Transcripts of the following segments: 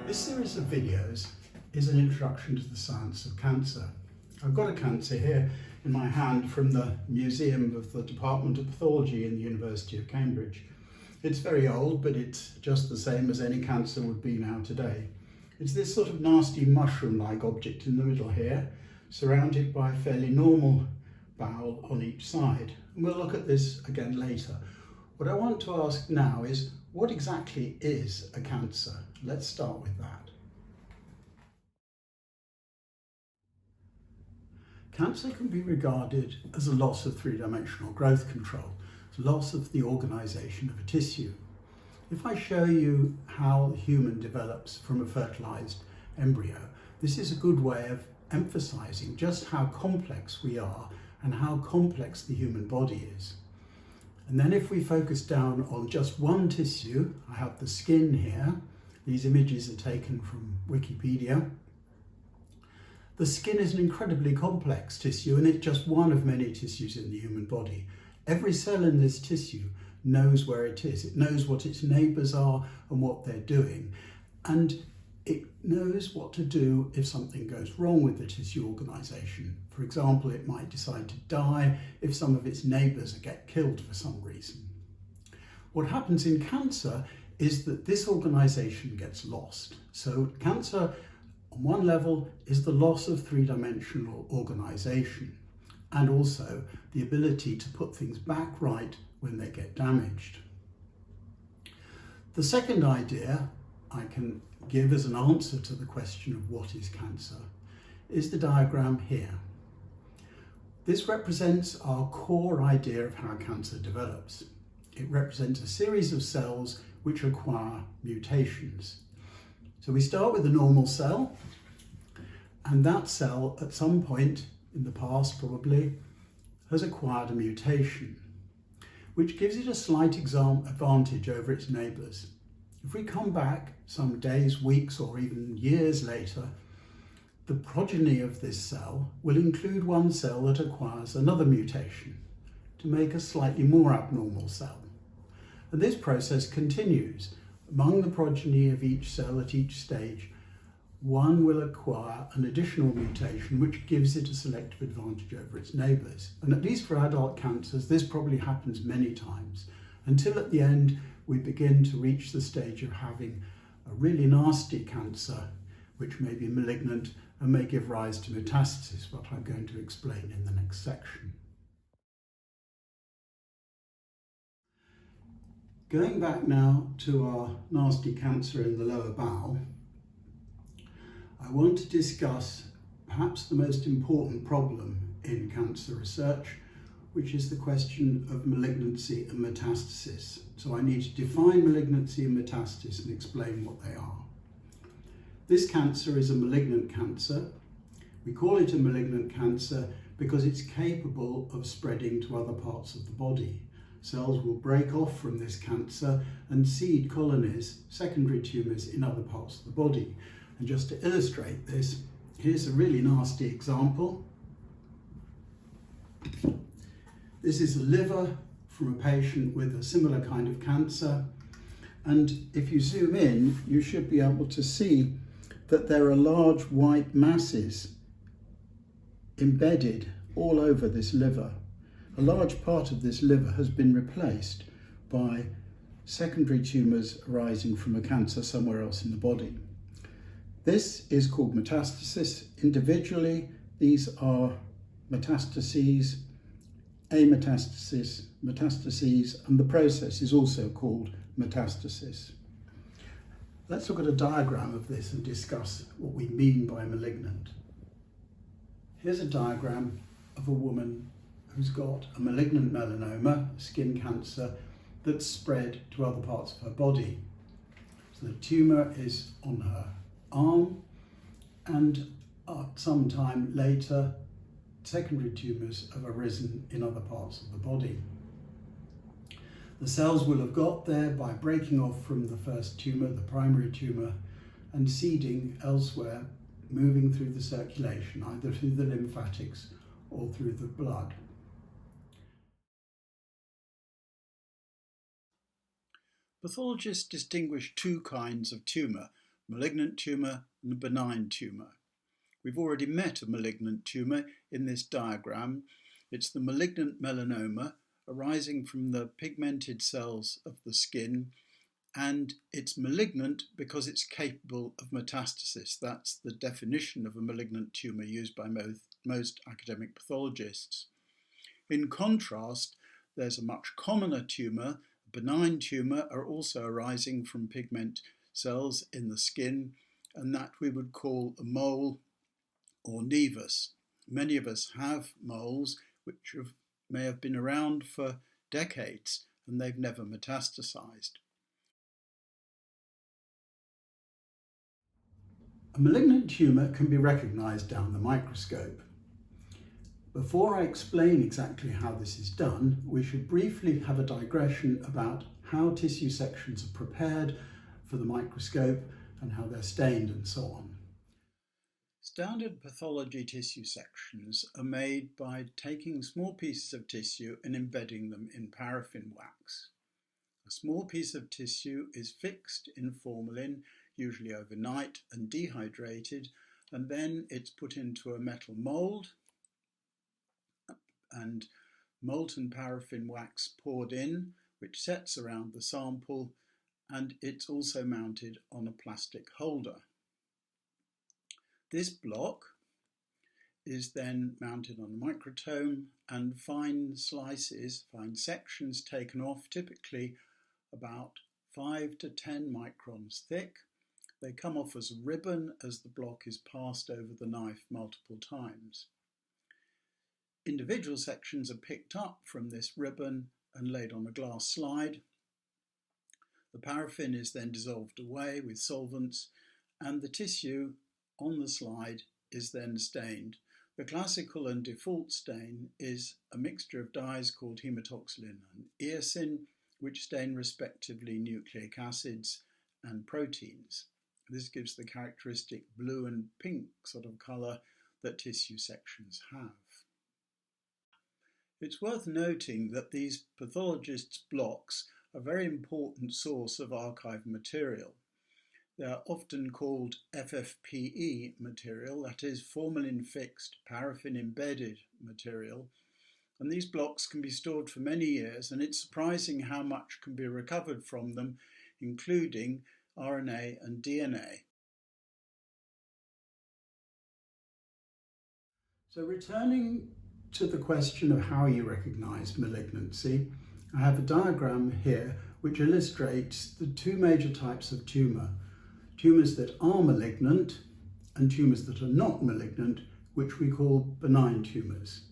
This series of videos is an introduction to the science of cancer. I've got a cancer here in my hand from the Museum of the Department of Pathology in the University of Cambridge. It's very old, but it's just the same as any cancer would be now today. It's this sort of nasty mushroom-like object in the middle here, surrounded by a fairly normal bowel on each side. And we'll look at this again later. What I want to ask now is, what exactly is a cancer? Let's start with that. Cancer can be regarded as a loss of three-dimensional growth control, it's a loss of the organisation of a tissue. If I show you how a human develops from a fertilised embryo, this is a good way of emphasising just how complex we are and how complex the human body is. And then if we focus down on just one tissue, I have the skin here. These images are taken from Wikipedia. The skin is an incredibly complex tissue, and it's just one of many tissues in the human body. Every cell in this tissue knows where it is. It knows what its neighbours are and what they're doing. And it knows what to do if something goes wrong with the tissue organisation. For example, it might decide to die if some of its neighbours get killed for some reason. What happens in cancer is that this organisation gets lost. So cancer, on one level, is the loss of three-dimensional organisation and also the ability to put things back right when they get damaged. The second idea I can give as an answer to the question of what is cancer is the diagram here. This represents our core idea of how cancer develops. It represents a series of cells which acquire mutations. So we start with a normal cell, and that cell at some point in the past probably has acquired a mutation, which gives it a slight advantage over its neighbours. If we come back some days, weeks, or even years later, the progeny of this cell will include one cell that acquires another mutation to make a slightly more abnormal cell. And this process continues. Among the progeny of each cell at each stage, one will acquire an additional mutation which gives it a selective advantage over its neighbours. And at least for adult cancers, this probably happens many times, until at the end we begin to reach the stage of having a really nasty cancer, which may be malignant and may give rise to metastasis, what I'm going to explain in the next section. Going back now to our nasty cancer in the lower bowel, I want to discuss perhaps the most important problem in cancer research, which is the question of malignancy and metastasis. So I need to define malignancy and metastasis and explain what they are. This cancer is a malignant cancer. We call it a malignant cancer because it's capable of spreading to other parts of the body. Cells will break off from this cancer and seed colonies, secondary tumours, in other parts of the body. And just to illustrate this, here's a really nasty example. This is a liver from a patient with a similar kind of cancer. And if you zoom in, you should be able to see that there are large white masses embedded all over this liver. A large part of this liver has been replaced by secondary tumours arising from a cancer somewhere else in the body. This is called metastasis. Individually, these are metastases, ametastasis, metastases, and the process is also called metastasis. Let's look at a diagram of this and discuss what we mean by malignant. Here's a diagram of a woman who's got a malignant melanoma, skin cancer, that's spread to other parts of her body. So the tumour is on her arm, and some time later, secondary tumours have arisen in other parts of the body. The cells will have got there by breaking off from the first tumour, the primary tumour, and seeding elsewhere, moving through the circulation, either through the lymphatics or through the blood. Pathologists distinguish two kinds of tumour. malignant tumour and a benign tumour. We've already met a malignant tumour in this diagram. It's the malignant melanoma arising from the pigmented cells of the skin, and it's malignant because it's capable of metastasis. That's the definition of a malignant tumour used by most academic pathologists. In contrast, there's a much commoner tumour, a benign tumour, are also arising from pigment cells in the skin, and that we would call a mole or nevus. Many of us have moles which may have been around for decades and they've never metastasized. A malignant tumour can be recognised down the microscope. Before I explain exactly how this is done, we should briefly have a digression about how tissue sections are prepared for the microscope and how they're stained and so on. Standard pathology tissue sections are made by taking small pieces of tissue and embedding them in paraffin wax. A small piece of tissue is fixed in formalin, usually overnight, and dehydrated, and then it's put into a metal mould and molten paraffin wax poured in, which sets around the sample, and it's also mounted on a plastic holder. This block is then mounted on a microtome and fine slices, fine sections taken off, typically about 5 to 10 microns thick. They come off as a ribbon as the block is passed over the knife multiple times. Individual sections are picked up from this ribbon and laid on a glass slide. The paraffin is then dissolved away with solvents, and the tissue on the slide is then stained. The classical and default stain is a mixture of dyes called hematoxylin and eosin, which stain respectively nucleic acids and proteins. This gives the characteristic blue and pink sort of colour that tissue sections have. It's worth noting that these pathologists' blocks are a very important source of archive material. They are often called FFPE material, that is formalin fixed, paraffin embedded material, and these blocks can be stored for many years, and it's surprising how much can be recovered from them, including RNA and DNA. So returning to the question of how you recognise malignancy, I have a diagram here which illustrates the two major types of tumour. Tumours that are malignant and tumours that are not malignant, which we call benign tumours.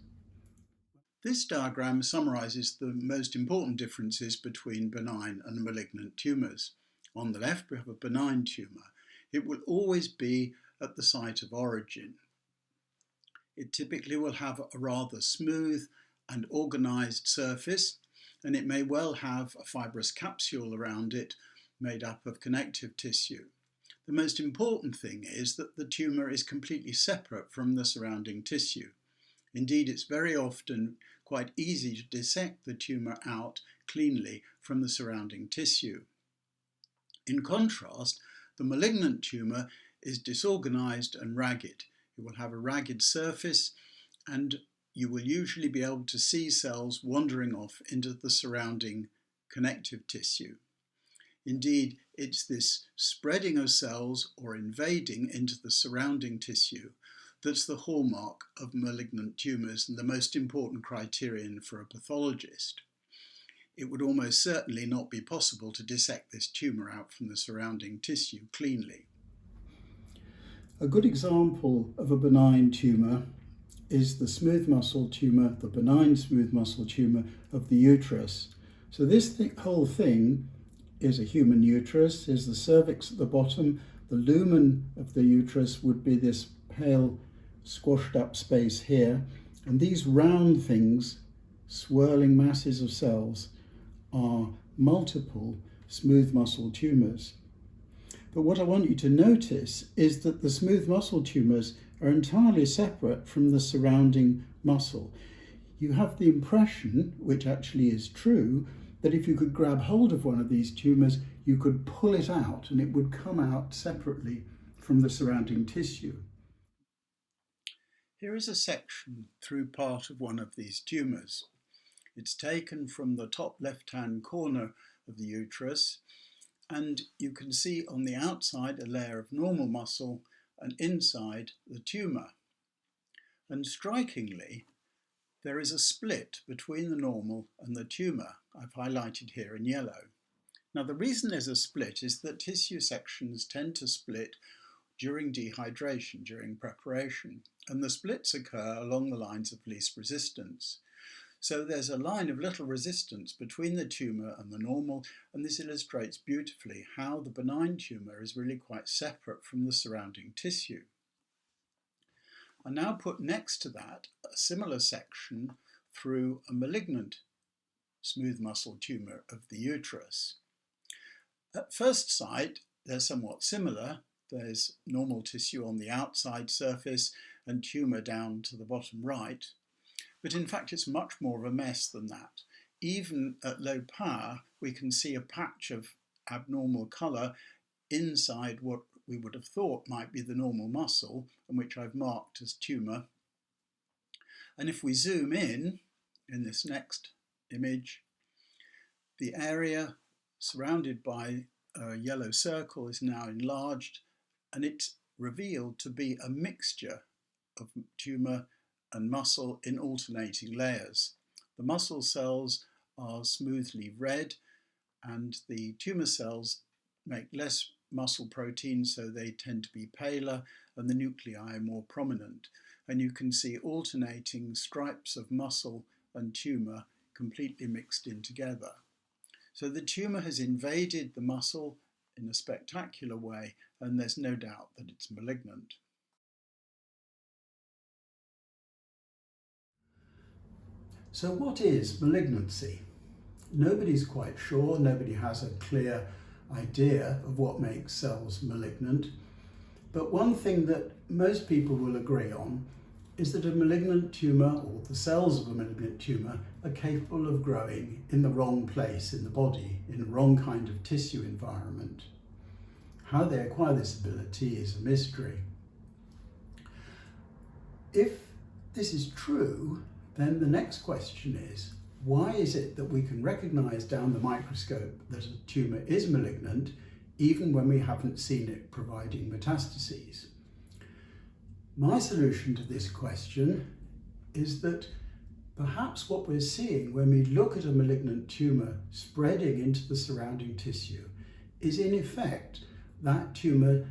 This diagram summarises the most important differences between benign and malignant tumours. On the left we have a benign tumour. It will always be at the site of origin. It typically will have a rather smooth and organised surface, and it may well have a fibrous capsule around it made up of connective tissue. The most important thing is that the tumour is completely separate from the surrounding tissue. Indeed, it's very often quite easy to dissect the tumour out cleanly from the surrounding tissue. In contrast, the malignant tumour is disorganised and ragged. It will have a ragged surface, and you will usually be able to see cells wandering off into the surrounding connective tissue. Indeed, it's this spreading of cells or invading into the surrounding tissue that's the hallmark of malignant tumours and the most important criterion for a pathologist. It would almost certainly not be possible to dissect this tumour out from the surrounding tissue cleanly. A good example of a benign tumour is the smooth muscle tumour, the benign smooth muscle tumour of the uterus. So this whole thing is a human uterus, is the cervix at the bottom. The lumen of the uterus would be this pale squashed up space here, and these round things, swirling masses of cells, are multiple smooth muscle tumours. But what I want you to notice is that the smooth muscle tumours are entirely separate from the surrounding muscle. You have the impression, which actually is true, that if you could grab hold of one of these tumours, you could pull it out and it would come out separately from the surrounding tissue. Here is a section through part of one of these tumours. It's taken from the top left-hand corner of the uterus, and you can see on the outside a layer of normal muscle and inside the tumour. And strikingly, there is a split between the normal and the tumour. I've highlighted here in yellow. Now, the reason there's a split is that tissue sections tend to split during dehydration, during preparation, and the splits occur along the lines of least resistance. So there's a line of little resistance between the tumour and the normal, and this illustrates beautifully how the benign tumour is really quite separate from the surrounding tissue. I now put next to that a similar section through a malignant smooth muscle tumour of the uterus. At first sight, they're somewhat similar. There's normal tissue on the outside surface and tumour down to the bottom right. But in fact, it's much more of a mess than that. Even at low power, we can see a patch of abnormal colour inside what we would have thought might be the normal muscle, and which I've marked as tumour. And if we zoom in this next image, the area surrounded by a yellow circle is now enlarged, and it's revealed to be a mixture of tumour and muscle in alternating layers. The muscle cells are smoothly red, and the tumour cells make less muscle protein, so they tend to be paler, and the nuclei are more prominent. And you can see alternating stripes of muscle and tumour completely mixed in together. So the tumour has invaded the muscle in a spectacular way, and there's no doubt that it's malignant. So what is malignancy? Nobody's quite sure, nobody has a clear idea of what makes cells malignant, but one thing that most people will agree on is that a malignant tumour, or the cells of a malignant tumour, are capable of growing in the wrong place in the body, in a wrong kind of tissue environment. How they acquire this ability is a mystery. If this is true, then the next question is, why is it that we can recognise down the microscope that a tumour is malignant even when we haven't seen it providing metastases? My solution to this question is that perhaps what we're seeing when we look at a malignant tumour spreading into the surrounding tissue is in effect that tumour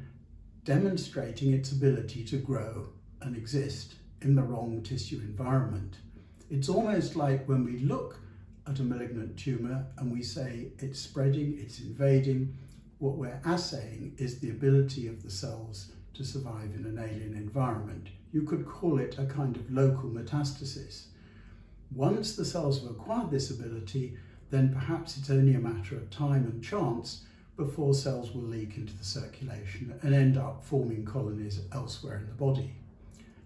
demonstrating its ability to grow and exist in the wrong tissue environment. It's almost like when we look at a malignant tumour and we say it's spreading, it's invading, what we're assaying is the ability of the cells to survive in an alien environment. You could call it a kind of local metastasis. Once the cells have acquired this ability, then perhaps it's only a matter of time and chance before cells will leak into the circulation and end up forming colonies elsewhere in the body.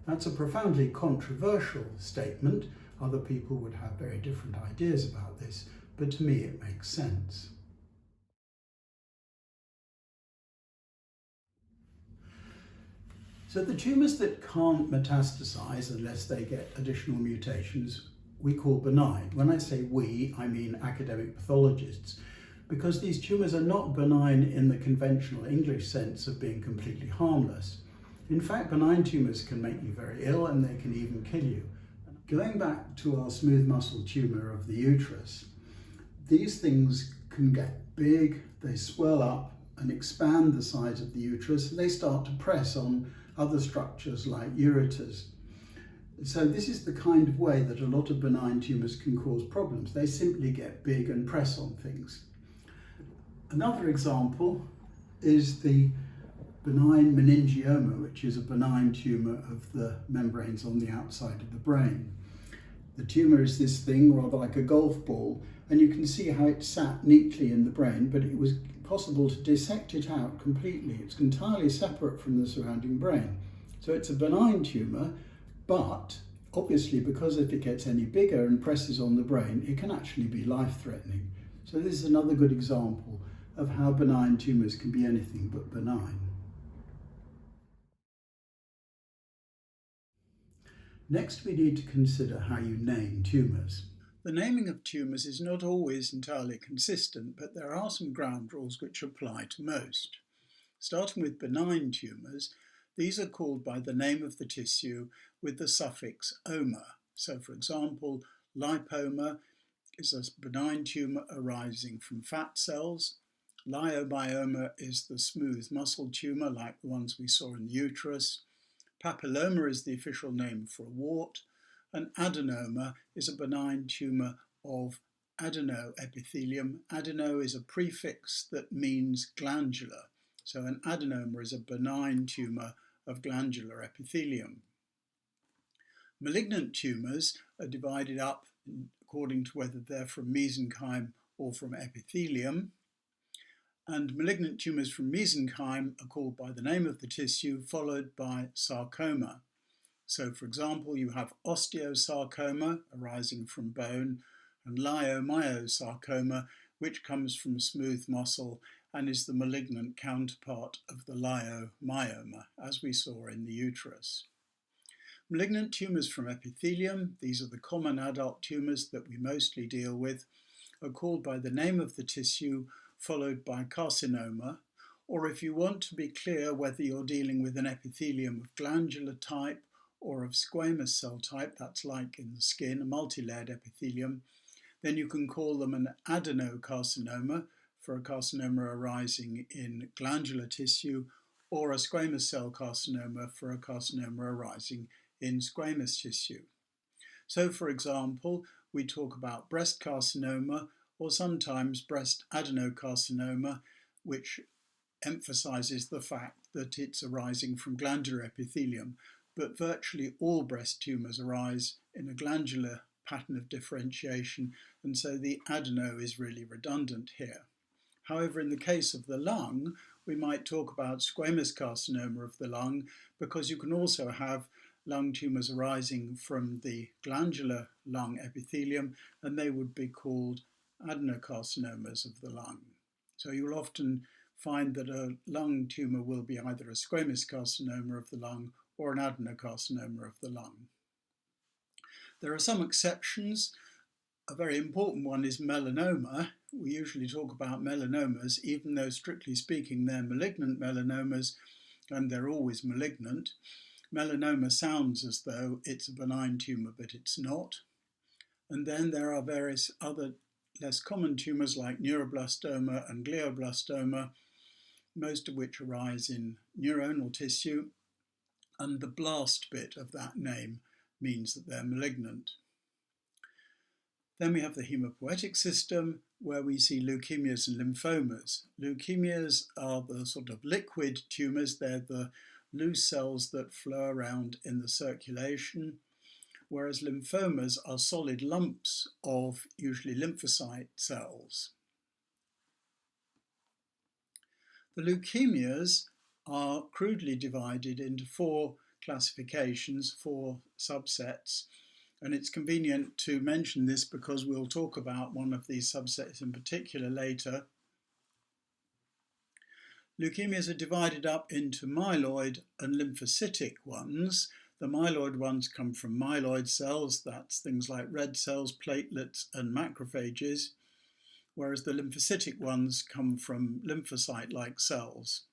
That's a profoundly controversial statement. Other people would have very different ideas about this, but to me it makes sense. So the tumours that can't metastasize unless they get additional mutations, we call benign. When I say we, I mean academic pathologists, because these tumours are not benign in the conventional English sense of being completely harmless. In fact, benign tumours can make you very ill and they can even kill you. Going back to our smooth muscle tumour of the uterus, these things can get big, they swell up and expand the size of the uterus, and they start to press on other structures like ureters. So this is the kind of way that a lot of benign tumours can cause problems. They simply get big and press on things. Another example is the benign meningioma, which is a benign tumour of the membranes on the outside of the brain. The tumour is this thing rather like a golf ball, and you can see how it sat neatly in the brain, but it was possible to dissect it out completely. It's entirely separate from the surrounding brain. So it's a benign tumour, but obviously because if it gets any bigger and presses on the brain, it can actually be life-threatening. So this is another good example of how benign tumours can be anything but benign. Next, we need to consider how you name tumours. The naming of tumours is not always entirely consistent, but there are some ground rules which apply to most. Starting with benign tumours, these are called by the name of the tissue with the suffix "oma". So, for example, lipoma is a benign tumour arising from fat cells. Leiomyoma is the smooth muscle tumour like the ones we saw in the uterus. Papilloma is the official name for a wart, and adenoma is a benign tumour of adenoepithelium. Adeno is a prefix that means glandular, so an adenoma is a benign tumour of glandular epithelium. Malignant tumours are divided up according to whether they're from mesenchyme or from epithelium. And malignant tumours from mesenchyme are called by the name of the tissue, followed by sarcoma. So, for example, you have osteosarcoma arising from bone and leiomyosarcoma, which comes from smooth muscle and is the malignant counterpart of the leiomyoma, as we saw in the uterus. Malignant tumours from epithelium, these are the common adult tumours that we mostly deal with, are called by the name of the tissue, followed by carcinoma, or if you want to be clear whether you're dealing with an epithelium of glandular type or of squamous cell type, that's like in the skin, a multi-layered epithelium, then you can call them an adenocarcinoma for a carcinoma arising in glandular tissue, or a squamous cell carcinoma for a carcinoma arising in squamous tissue. So, for example, we talk about breast carcinoma or sometimes breast adenocarcinoma, which emphasizes the fact that it's arising from glandular epithelium, but virtually all breast tumours arise in a glandular pattern of differentiation, and so the adeno is really redundant here. However, in the case of the lung, we might talk about squamous carcinoma of the lung, because you can also have lung tumours arising from the glandular lung epithelium, and they would be called adenocarcinomas of the lung. So you'll often find that a lung tumour will be either a squamous carcinoma of the lung or an adenocarcinoma of the lung. There are some exceptions. A very important one is melanoma. We usually talk about melanomas, even though strictly speaking they're malignant melanomas, and they're always malignant. Melanoma sounds as though it's a benign tumour, but it's not. And then there are various other less common tumours like neuroblastoma and glioblastoma, most of which arise in neuronal tissue, and the blast bit of that name means that they're malignant. Then we have the hemopoietic system, where we see leukemias and lymphomas. Leukemias are the sort of liquid tumours, they're the loose cells that flow around in the circulation, whereas lymphomas are solid lumps of usually lymphocyte cells. The leukemias are crudely divided into four classifications, four subsets, and it's convenient to mention this because we'll talk about one of these subsets in particular later. Leukemias are divided up into myeloid and lymphocytic ones. The myeloid ones come from myeloid cells, that's things like red cells, platelets, and macrophages, whereas the lymphocytic ones come from lymphocyte-like cells.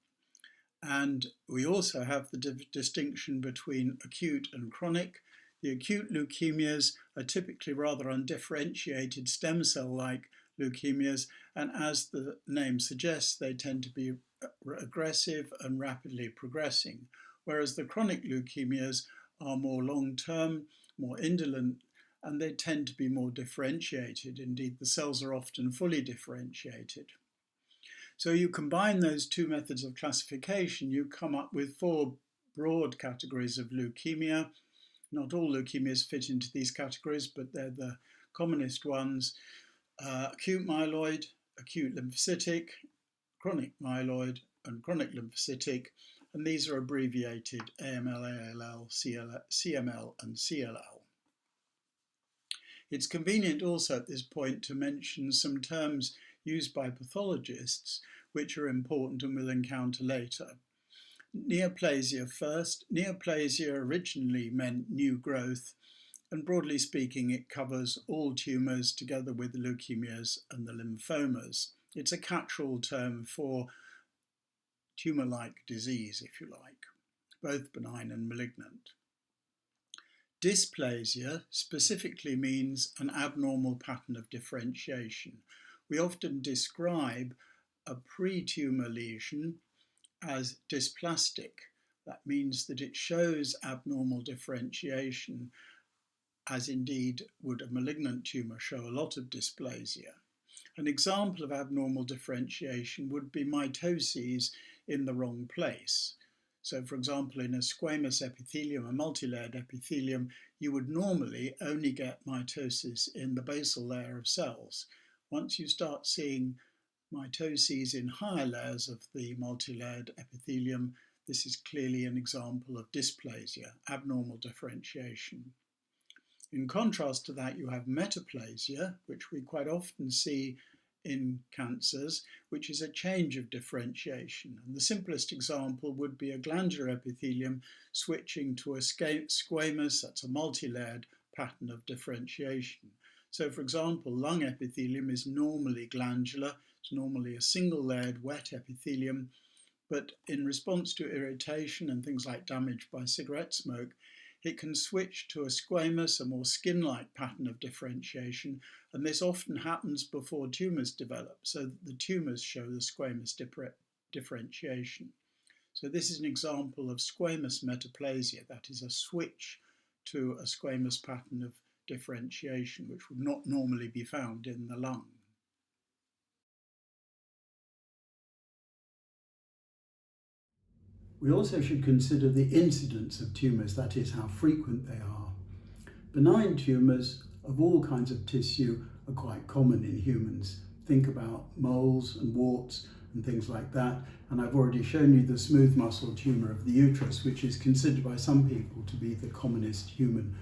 And we also have the distinction between acute and chronic. The acute leukemias are typically rather undifferentiated stem cell-like leukemias, and as the name suggests, they tend to be aggressive and rapidly progressing, whereas the chronic leukemias are more long-term, more indolent, and they tend to be more differentiated. Indeed, the cells are often fully differentiated. So you combine those two methods of classification, you come up with four broad categories of leukemia. Not all leukemias fit into these categories, but they're the commonest ones. Acute myeloid, acute lymphocytic, chronic myeloid, and chronic lymphocytic, and these are abbreviated AML, ALL, CML, and CLL. It's convenient also at this point to mention some terms used by pathologists which are important and we'll encounter later. Neoplasia first. Neoplasia originally meant new growth, and broadly speaking it covers all tumours together with the leukemias and the lymphomas. It's a catch-all term for tumour-like disease, if you like, both benign and malignant. Dysplasia specifically means an abnormal pattern of differentiation. We often describe a pre-tumour lesion as dysplastic. That means that it shows abnormal differentiation, as indeed would a malignant tumour show a lot of dysplasia. An example of abnormal differentiation would be mitoses in the wrong place. So, for example, in a squamous epithelium, a multilayered epithelium, you would normally only get mitosis in the basal layer of cells. Once you start seeing mitoses in higher layers of the multilayered epithelium, this is clearly an example of dysplasia, abnormal differentiation. In contrast to that, you have metaplasia, which we quite often see in cancers, which is a change of differentiation. And the simplest example would be a glandular epithelium switching to a squamous, that's a multi-layered pattern of differentiation. So, for example, lung epithelium is normally glandular, it's normally a single-layered wet epithelium, but in response to irritation and things like damage by cigarette smoke, it can switch to a squamous, a more skin-like pattern of differentiation, and this often happens before tumours develop, so that the tumours show the squamous differentiation. So this is an example of squamous metaplasia, that is a switch to a squamous pattern of differentiation, which would not normally be found in the lung. We also should consider the incidence of tumours, that is, how frequent they are. Benign tumours of all kinds of tissue are quite common in humans. Think about moles and warts and things like that. And I've already shown you the smooth muscle tumour of the uterus, which is considered by some people to be the commonest human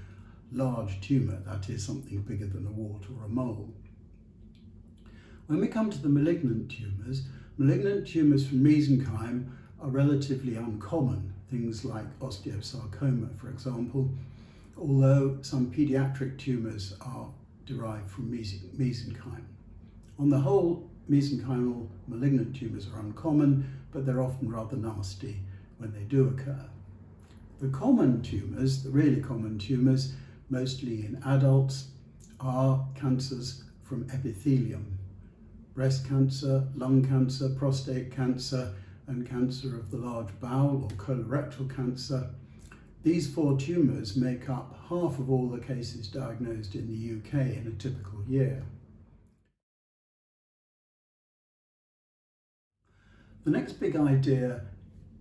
large tumour, that is, something bigger than a wart or a mole. When we come to the malignant tumours from mesenchyme are relatively uncommon, things like osteosarcoma, for example, although some paediatric tumours are derived from mesenchyme. On the whole, mesenchymal malignant tumours are uncommon, but they're often rather nasty when they do occur. The common tumours, the really common tumours, mostly in adults, are cancers from epithelium. Breast cancer, lung cancer, prostate cancer, and cancer of the large bowel or colorectal cancer. These four tumours make up half of all the cases diagnosed in the UK in a typical year. The next big idea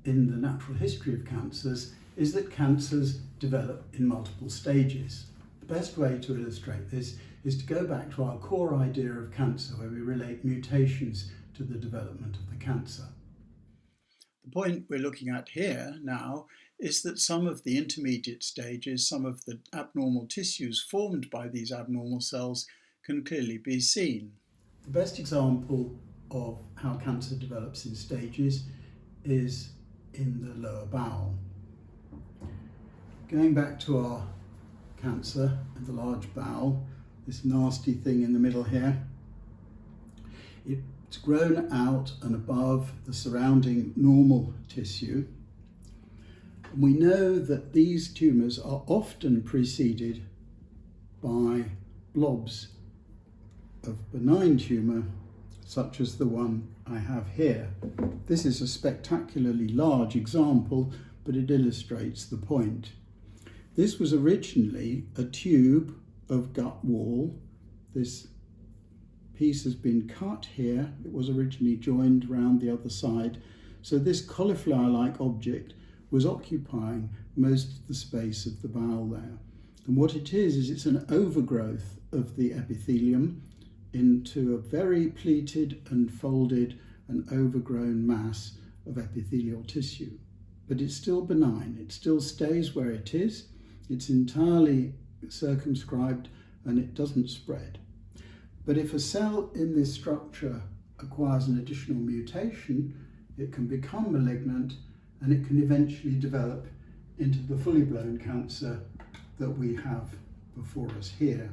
in the natural history of cancers is that cancers develop in multiple stages. The best way to illustrate this is to go back to our core idea of cancer, where we relate mutations to the development of the cancer. The point we're looking at here now is that some of the intermediate stages, some of the abnormal tissues formed by these abnormal cells, can clearly be seen. The best example of how cancer develops in stages is in the lower bowel. Going back to our cancer in the large bowel, this nasty thing in the middle here, it's grown out and above the surrounding normal tissue. And we know that these tumours are often preceded by blobs of benign tumour, such as the one I have here. This is a spectacularly large example, but it illustrates the point. This was originally a tube of gut wall. This piece has been cut here. It was originally joined round the other side. So this cauliflower-like object was occupying most of the space of the bowel there. And what it is it's an overgrowth of the epithelium into a very pleated and folded and overgrown mass of epithelial tissue. But it's still benign. It still stays where it is. It's entirely circumscribed and it doesn't spread. But if a cell in this structure acquires an additional mutation, it can become malignant and it can eventually develop into the fully blown cancer that we have before us here.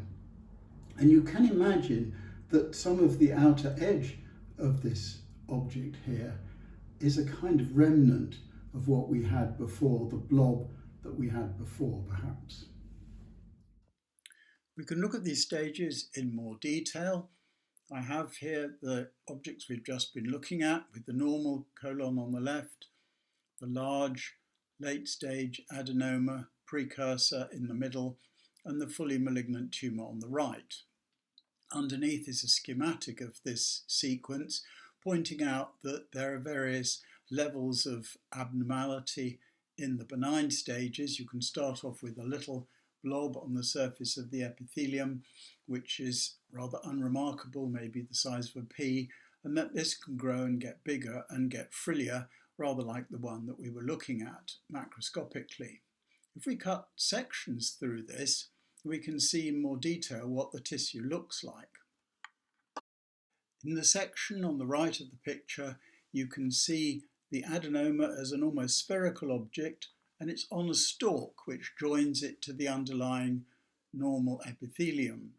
And you can imagine that some of the outer edge of this object here is a kind of remnant of what we had before, the blob that we had before, perhaps. We can look at these stages in more detail. I have here the objects we've just been looking at, with the normal colon on the left, the large late stage adenoma precursor in the middle, and the fully malignant tumour on the right. Underneath is a schematic of this sequence, pointing out that there are various levels of abnormality in the benign stages. You can start off with a little blob on the surface of the epithelium, which is rather unremarkable, maybe the size of a pea, and that this can grow and get bigger and get frillier, rather like the one that we were looking at macroscopically. If we cut sections through this, we can see in more detail what the tissue looks like. In the section on the right of the picture, you can see the adenoma as an almost spherical object, and it's on a stalk which joins it to the underlying normal epithelium.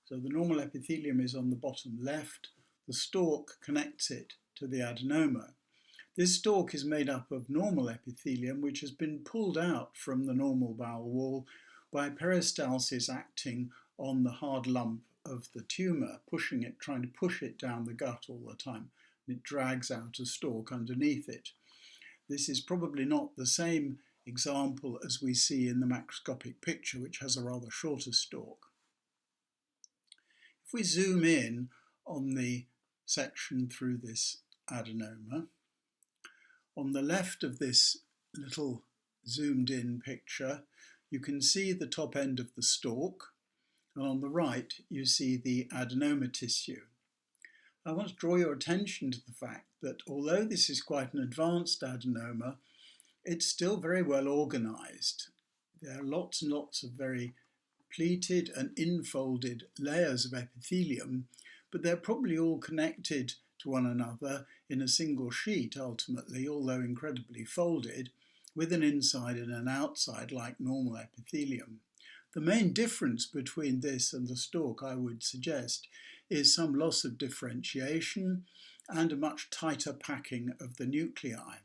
So the normal epithelium is on the bottom left, the stalk connects it to the adenoma. This stalk is made up of normal epithelium which has been pulled out from the normal bowel wall by peristalsis acting on the hard lump of the tumour, pushing it, trying to push it down the gut all the time. It drags out a stalk underneath it. This is probably not the same example as we see in the macroscopic picture, which has a rather shorter stalk. If we zoom in on the section through this adenoma, on the left of this little zoomed in picture, you can see the top end of the stalk, and on the right you see the adenoma tissue. I want to draw your attention to the fact that although this is quite an advanced adenoma, it's still very well organised. There are lots and lots of very pleated and infolded layers of epithelium, but they're probably all connected to one another in a single sheet ultimately, although incredibly folded, with an inside and an outside like normal epithelium. The main difference between this and the stalk, I would suggest, is some loss of differentiation and a much tighter packing of the nuclei.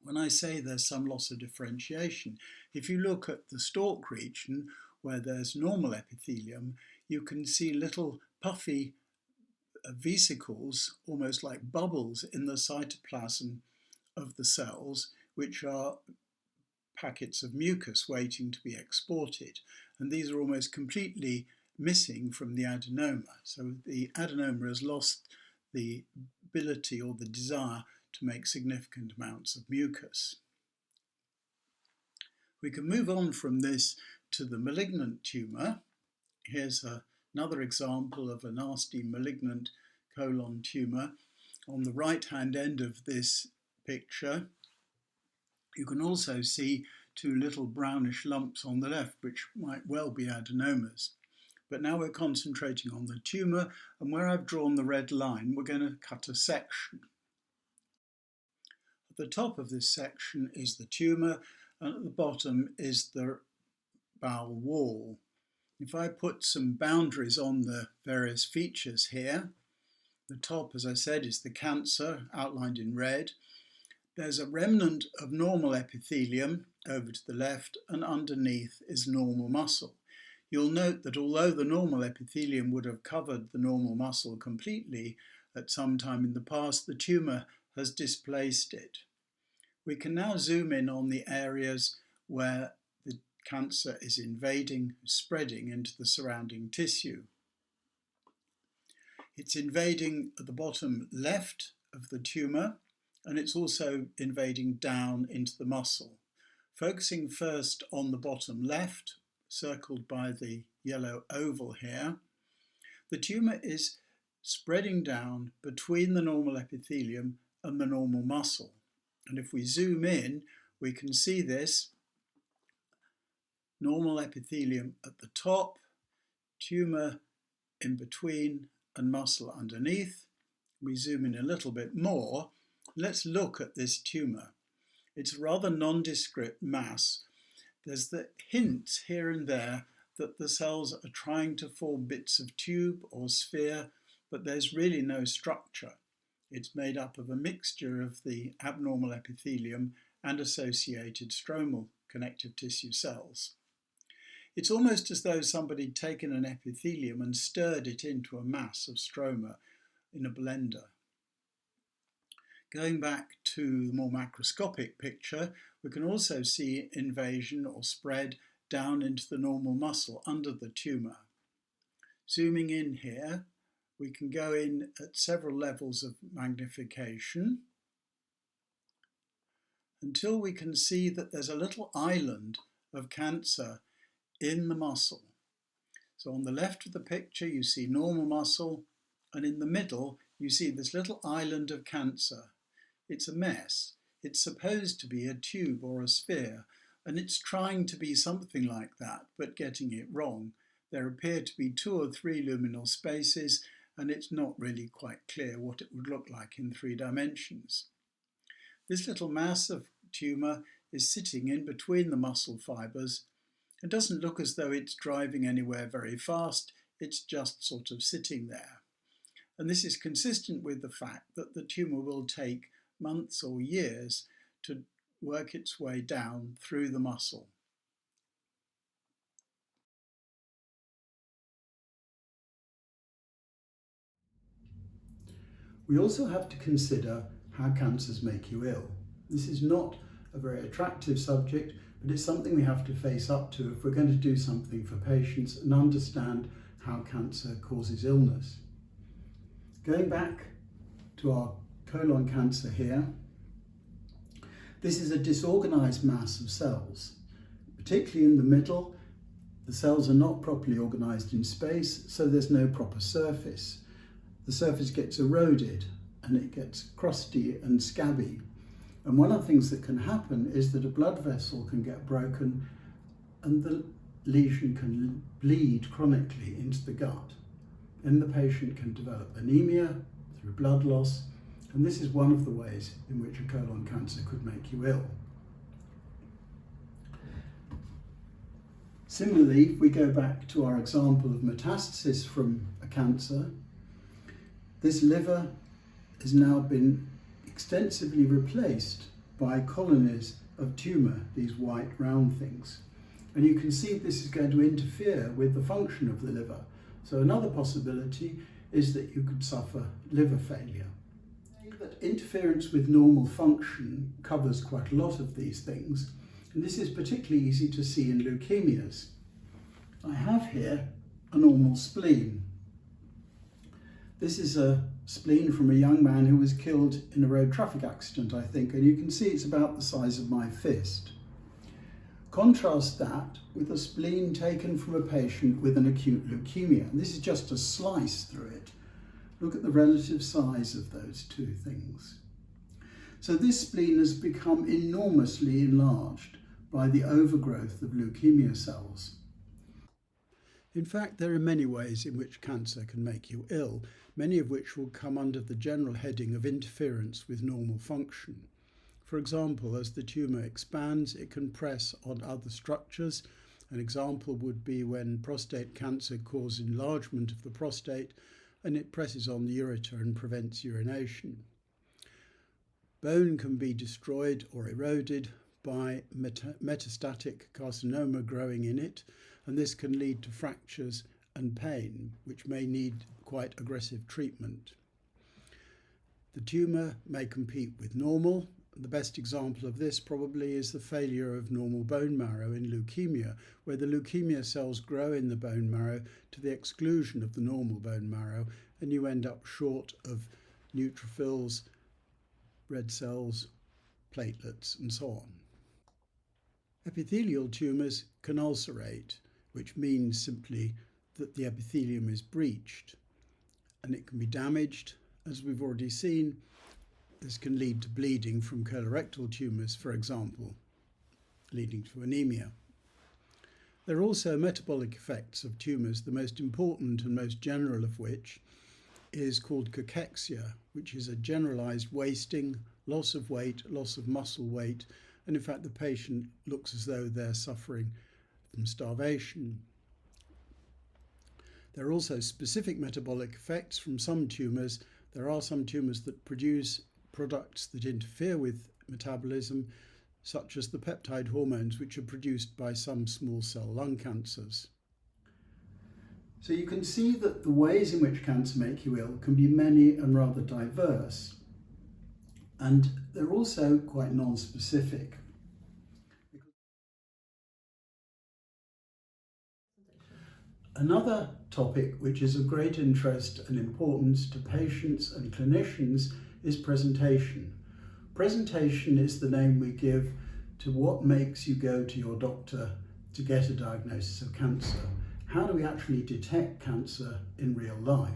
When I say there's some loss of differentiation, if you look at the stalk region where there's normal epithelium, you can see little puffy vesicles, almost like bubbles in the cytoplasm of the cells, which are packets of mucus waiting to be exported. And these are almost completely missing from the adenoma. So the adenoma has lost the ability or the desire to make significant amounts of mucus. We can move on from this to the malignant tumour. Here's another example of a nasty malignant colon tumour. On the right-hand end of this picture, you can also see two little brownish lumps on the left, which might well be adenomas. But now we're concentrating on the tumour, and where I've drawn the red line, we're going to cut a section. At the top of this section is the tumour, and at the bottom is the bowel wall. If I put some boundaries on the various features here, the top, as I said, is the cancer, outlined in red. There's a remnant of normal epithelium over to the left, and underneath is normal muscle. You'll note that although the normal epithelium would have covered the normal muscle completely at some time in the past, the tumour has displaced it. We can now zoom in on the areas where the cancer is invading, spreading into the surrounding tissue. It's invading at the bottom left of the tumour, and it's also invading down into the muscle. Focusing first on the bottom left, circled by the yellow oval here, the tumour is spreading down between the normal epithelium and the normal muscle. And if we zoom in, we can see this normal epithelium at the top, tumour in between and muscle underneath. We zoom in a little bit more. Let's look at this tumour. It's a rather nondescript mass. There's the hints here and there that the cells are trying to form bits of tube or sphere, but there's really no structure. It's made up of a mixture of the abnormal epithelium and associated stromal connective tissue cells. It's almost as though somebody had taken an epithelium and stirred it into a mass of stroma in a blender. Going back to the more macroscopic picture, we can also see invasion or spread down into the normal muscle under the tumour. Zooming in here, we can go in at several levels of magnification until we can see that there's a little island of cancer in the muscle. So on the left of the picture you see normal muscle, and in the middle you see this little island of cancer. It's a mess. It's supposed to be a tube or a sphere, and it's trying to be something like that, but getting it wrong. There appear to be 2 or 3 luminal spaces, and it's not really quite clear what it would look like in 3 dimensions. This little mass of tumour is sitting in between the muscle fibres. It doesn't look as though it's driving anywhere very fast, it's just sort of sitting there. And this is consistent with the fact that the tumour will take months or years to work its way down through the muscle. We also have to consider how cancers make you ill. This is not a very attractive subject, but it's something we have to face up to if we're going to do something for patients and understand how cancer causes illness. Going back to our colon cancer here, this is a disorganized mass of cells. Particularly in the middle, the cells are not properly organized in space, so there's no proper surface. The surface gets eroded and it gets crusty and scabby. And one of the things that can happen is that a blood vessel can get broken and the lesion can bleed chronically into the gut. Then the patient can develop anemia through blood loss, and this is one of the ways in which a colon cancer could make you ill. Similarly, if we go back to our example of metastasis from a cancer, this liver has now been extensively replaced by colonies of tumour, these white round things. And you can see this is going to interfere with the function of the liver. So another possibility is that you could suffer liver failure. That interference with normal function covers quite a lot of these things, and this is particularly easy to see in leukemias. I have here a normal spleen. This is a spleen from a young man who was killed in a road traffic accident, I think, and you can see it's about the size of my fist. Contrast that with a spleen taken from a patient with an acute leukemia, and this is just a slice through it. Look at the relative size of those two things. So this spleen has become enormously enlarged by the overgrowth of leukemia cells. In fact, there are many ways in which cancer can make you ill, many of which will come under the general heading of interference with normal function. For example, as the tumour expands, it can press on other structures. An example would be when prostate cancer causes enlargement of the prostate and it presses on the ureter and prevents urination. Bone can be destroyed or eroded by metastatic carcinoma growing in it, and this can lead to fractures and pain, which may need quite aggressive treatment. The tumour may compete with normal. The best example of this probably is the failure of normal bone marrow in leukemia, where the leukemia cells grow in the bone marrow to the exclusion of the normal bone marrow, and you end up short of neutrophils, red cells, platelets, and so on. Epithelial tumours can ulcerate, which means simply that the epithelium is breached, and it can be damaged. As we've already seen, this can lead to bleeding from colorectal tumours, for example, leading to anemia. There are also metabolic effects of tumours, the most important and most general of which is called cachexia, which is a generalised wasting, loss of weight, loss of muscle weight, and in fact the patient looks as though they're suffering from starvation. There are also specific metabolic effects from some tumours. There are some tumours that produce products that interfere with metabolism, such as the peptide hormones which are produced by some small cell lung cancers. So you can see that the ways in which cancer make you ill can be many and rather diverse. And they're also quite non-specific. Another topic which is of great interest and importance to patients and clinicians is presentation. Presentation is the name we give to what makes you go to your doctor to get a diagnosis of cancer. How do we actually detect cancer in real life?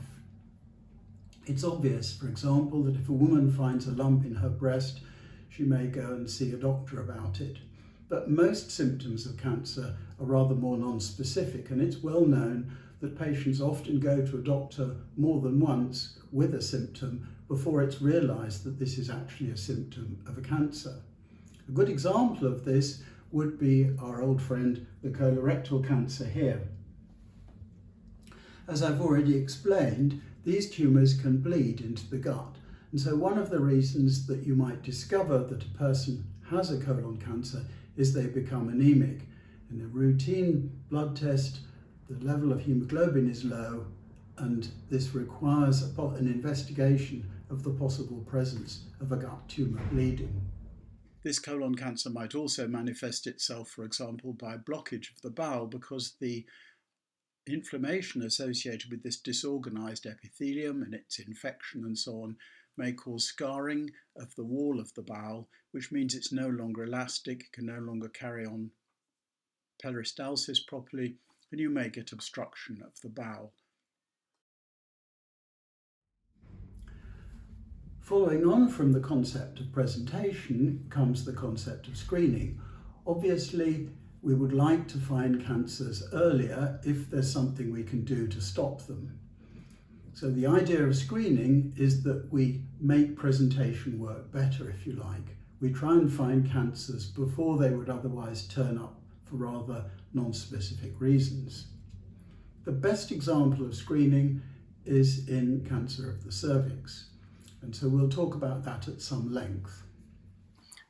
It's obvious, for example, that if a woman finds a lump in her breast, she may go and see a doctor about it. But most symptoms of cancer are rather more non-specific, and it's well known that patients often go to a doctor more than once with a symptom before it's realised that this is actually a symptom of a cancer. A good example of this would be our old friend, the colorectal cancer here. As I've already explained, these tumours can bleed into the gut. And so one of the reasons that you might discover that a person has a colon cancer is they become anemic. In a routine blood test, the level of hemoglobin is low, and this requires an investigation of the possible presence of a gut tumour bleeding. This colon cancer might also manifest itself, for example, by blockage of the bowel, because the inflammation associated with this disorganized epithelium and its infection and so on may cause scarring of the wall of the bowel, which means it's no longer elastic, can no longer carry on peristalsis properly, and you may get obstruction of the bowel. Following on from the concept of presentation comes the concept of screening. Obviously, we would like to find cancers earlier if there's something we can do to stop them. So the idea of screening is that we make presentation work better, if you like. We try and find cancers before they would otherwise turn up for rather non-specific reasons. The best example of screening is in cancer of the cervix, and so we'll talk about that at some length.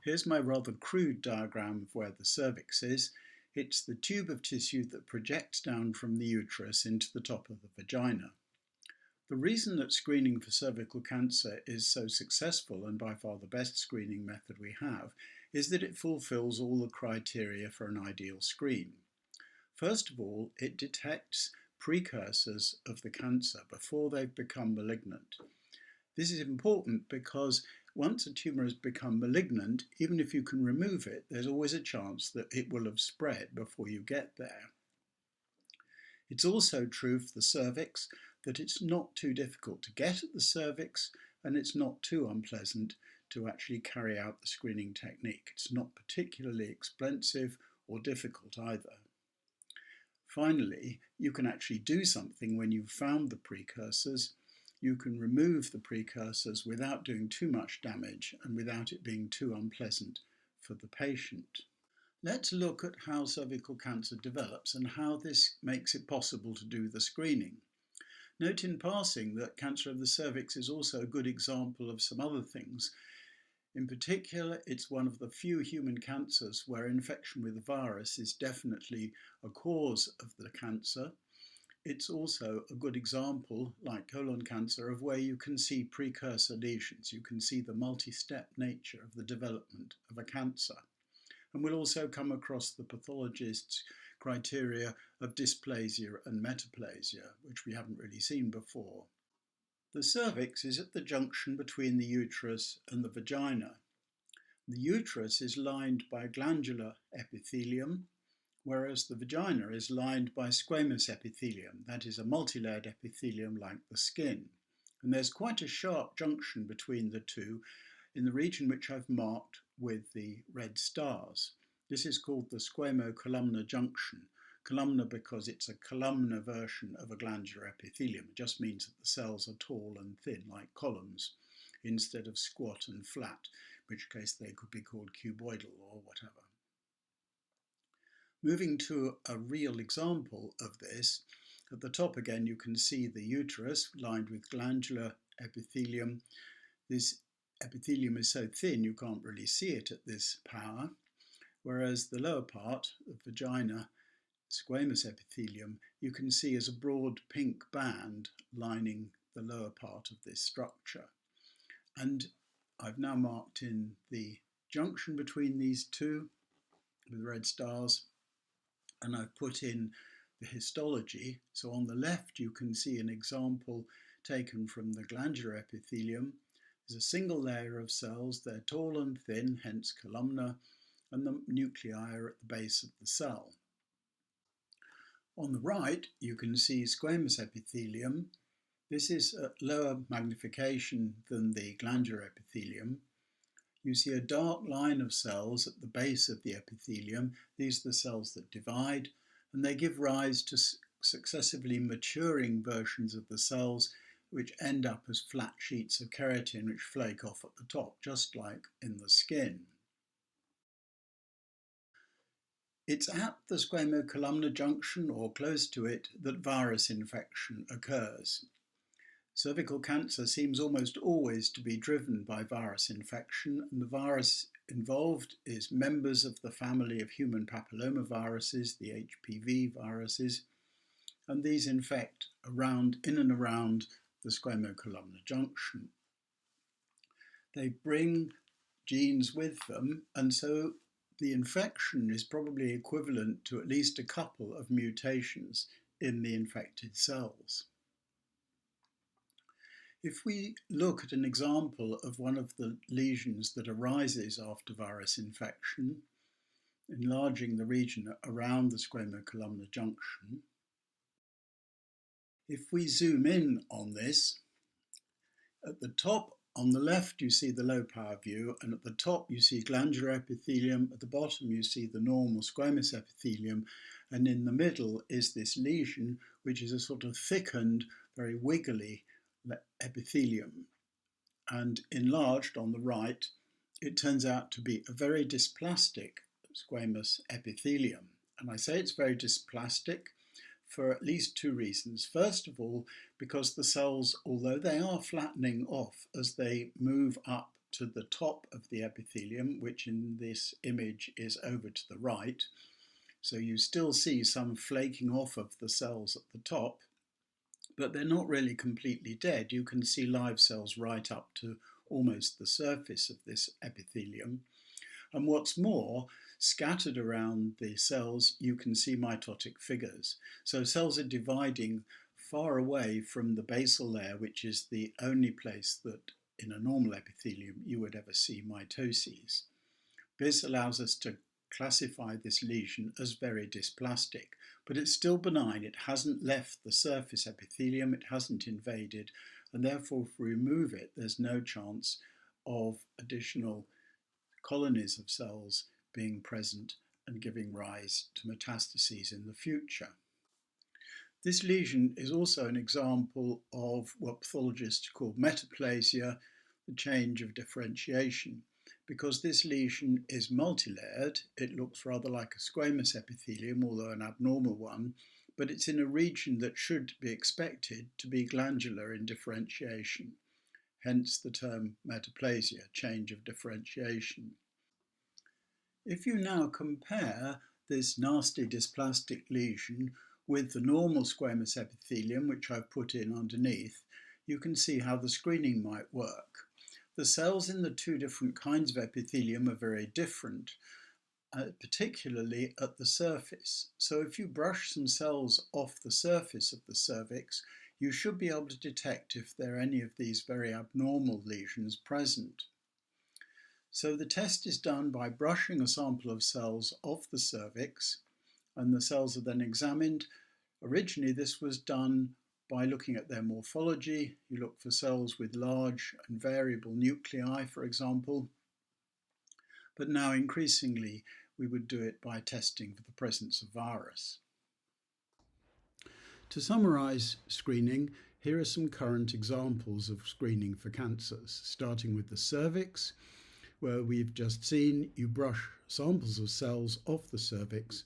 Here's my rather crude diagram of where the cervix is. It's the tube of tissue that projects down from the uterus into the top of the vagina. The reason that screening for cervical cancer is so successful, and by far the best screening method we have, is that it fulfills all the criteria for an ideal screen. First of all, it detects precursors of the cancer before they've become malignant. This is important because once a tumour has become malignant, even if you can remove it, there's always a chance that it will have spread before you get there. It's also true for the cervix that it's not too difficult to get at the cervix, and it's not too unpleasant to actually carry out the screening technique. It's not particularly expensive or difficult either. Finally, you can actually do something when you've found the precursors. You can remove the precursors without doing too much damage and without it being too unpleasant for the patient. Let's look at how cervical cancer develops and how this makes it possible to do the screening. Note in passing that cancer of the cervix is also a good example of some other things. In particular, it's one of the few human cancers where infection with a virus is definitely a cause of the cancer. It's also a good example, like colon cancer, of where you can see precursor lesions. You can see the multi-step nature of the development of a cancer. And we'll also come across the pathologist's criteria of dysplasia and metaplasia, which we haven't really seen before. The cervix is at the junction between the uterus and the vagina. The uterus is lined by glandular epithelium, whereas the vagina is lined by squamous epithelium, that is a multi-layered epithelium like the skin. And there's quite a sharp junction between the two in the region which I've marked with the red stars. This is called the squamocolumnar junction. Columnar because it's a columnar version of a glandular epithelium. It just means that the cells are tall and thin, like columns, instead of squat and flat, in which case they could be called cuboidal or whatever. Moving to a real example of this, at the top again you can see the uterus lined with glandular epithelium. This epithelium is so thin you can't really see it at this power, whereas the lower part, the vagina, squamous epithelium, you can see as a broad pink band lining the lower part of this structure. And I've now marked in the junction between these two with red stars, and I've put in the histology. So on the left you can see an example taken from the glandular epithelium. There's a single layer of cells, they're tall and thin, hence columnar, and the nuclei are at the base of the cell. On the right you can see squamous epithelium. This is at lower magnification than the glandular epithelium. You see a dark line of cells at the base of the epithelium. These are the cells that divide, and they give rise to successively maturing versions of the cells which end up as flat sheets of keratin which flake off at the top, just like in the skin. It's at the squamocolumnar junction or close to it that virus infection occurs. Cervical cancer seems almost always to be driven by virus infection, and the virus involved is members of the family of human papillomaviruses, the HPV viruses, and these infect in and around the squamocolumnar junction. They bring genes with them, and so the infection is probably equivalent to at least a couple of mutations in the infected cells. If we look at an example of one of the lesions that arises after virus infection, enlarging the region around the squamocolumnar junction, if we zoom in on this, at the top on the left you see the low power view, and at the top you see glandular epithelium, at the bottom you see the normal squamous epithelium, and in the middle is this lesion which is a sort of thickened, very wiggly epithelium, and enlarged on the right it turns out to be a very dysplastic squamous epithelium. And I say it's very dysplastic for at least two reasons. First of all, because the cells, although they are flattening off as they move up to the top of the epithelium, which in this image is over to the right, so you still see some flaking off of the cells at the top, but they're not really completely dead. You can see live cells right up to almost the surface of this epithelium. And what's more, scattered around the cells, you can see mitotic figures. So cells are dividing far away from the basal layer, which is the only place that in a normal epithelium you would ever see mitoses. This allows us to classify this lesion as very dysplastic, but it's still benign. It hasn't left the surface epithelium, it hasn't invaded, and therefore if we remove it, there's no chance of additional colonies of cells being present and giving rise to metastases in the future. This lesion is also an example of what pathologists call metaplasia, the change of differentiation. Because this lesion is multi-layered, it looks rather like a squamous epithelium, although an abnormal one, but it's in a region that should be expected to be glandular in differentiation, hence the term metaplasia, change of differentiation. If you now compare this nasty dysplastic lesion with the normal squamous epithelium, which I've put in underneath, you can see how the screening might work. The cells in the two different kinds of epithelium are very different, particularly at the surface. So if you brush some cells off the surface of the cervix, you should be able to detect if there are any of these very abnormal lesions present. So the test is done by brushing a sample of cells off the cervix, and the cells are then examined. Originally this was done by looking at their morphology. You look for cells with large and variable nuclei, for example, but now increasingly we would do it by testing for the presence of virus. To summarise screening, here are some current examples of screening for cancers, starting with the cervix, where we've just seen you brush samples of cells off the cervix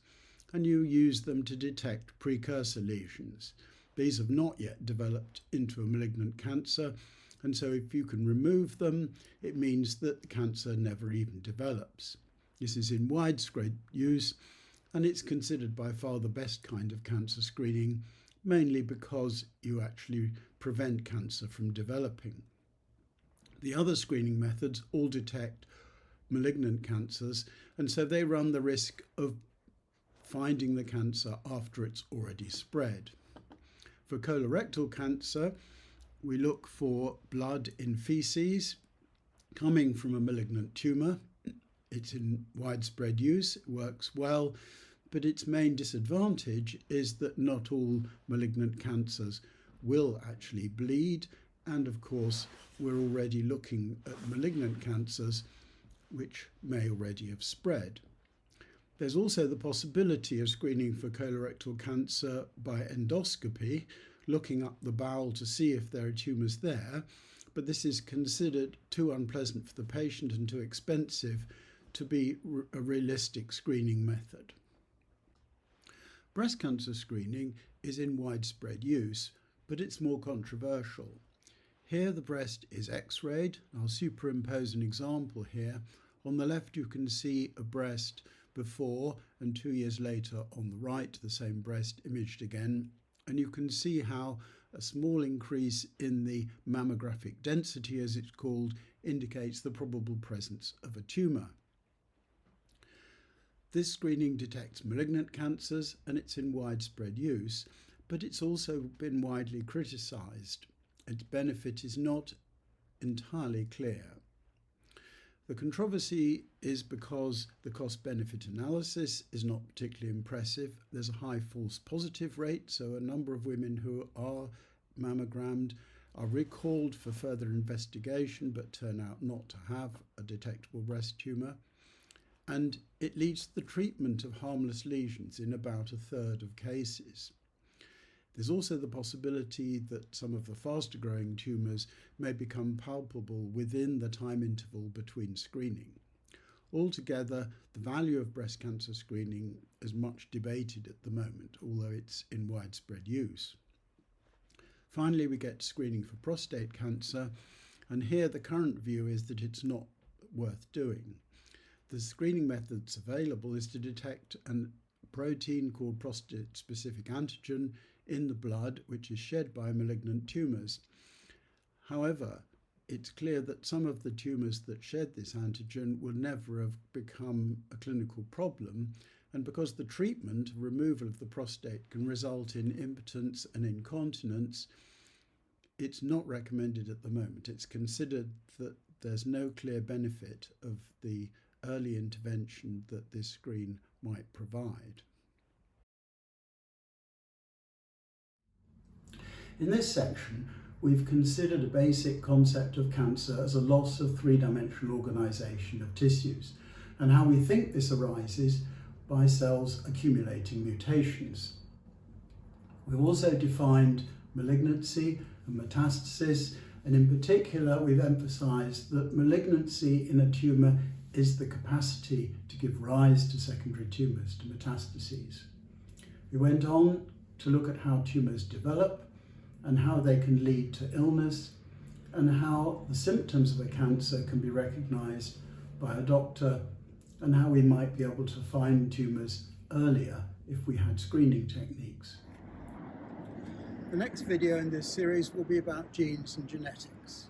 and you use them to detect precursor lesions. These have not yet developed into a malignant cancer, and so if you can remove them, it means that the cancer never even develops. This is in widespread use, and it's considered by far the best kind of cancer screening, mainly because you actually prevent cancer from developing. The other screening methods all detect malignant cancers, and so they run the risk of finding the cancer after it's already spread. For colorectal cancer, we look for blood in feces coming from a malignant tumour. It's in widespread use, it works well, but its main disadvantage is that not all malignant cancers will actually bleed, and of course we're already looking at malignant cancers which may already have spread. There's also the possibility of screening for colorectal cancer by endoscopy, looking up the bowel to see if there are tumours there, but this is considered too unpleasant for the patient and too expensive to be a realistic screening method. Breast cancer screening is in widespread use, but it's more controversial. Here the breast is x-rayed. I'll superimpose an example here. On the left you can see a breast before, and 2 years later on the right the same breast imaged again, and you can see how a small increase in the mammographic density, as it's called, indicates the probable presence of a tumour. This screening detects malignant cancers and it's in widespread use, but it's also been widely criticised. Its benefit is not entirely clear. The controversy is because the cost-benefit analysis is not particularly impressive. There's a high false positive rate, so a number of women who are mammogrammed are recalled for further investigation but turn out not to have a detectable breast tumour. And it leads to the treatment of harmless lesions in about a third of cases. There's also the possibility that some of the faster growing tumours may become palpable within the time interval between screening. Altogether, the value of breast cancer screening is much debated at the moment, although it's in widespread use. Finally, we get to screening for prostate cancer, and here the current view is that it's not worth doing. The screening method that's available is to detect a protein called prostate-specific antigen in the blood, which is shed by malignant tumours. However, it's clear that some of the tumours that shed this antigen will never have become a clinical problem, and because the treatment, removal of the prostate, can result in impotence and incontinence, it's not recommended at the moment. It's considered that there's no clear benefit of the early intervention that this screen might provide. In this section, we've considered a basic concept of cancer as a loss of three-dimensional organisation of tissues, and how we think this arises by cells accumulating mutations. We've also defined malignancy and metastasis, and in particular we've emphasised that malignancy in a tumour is the capacity to give rise to secondary tumours, to metastases. We went on to look at how tumours develop and how they can lead to illness, and how the symptoms of a cancer can be recognised by a doctor, and how we might be able to find tumours earlier if we had screening techniques. The next video in this series will be about genes and genetics.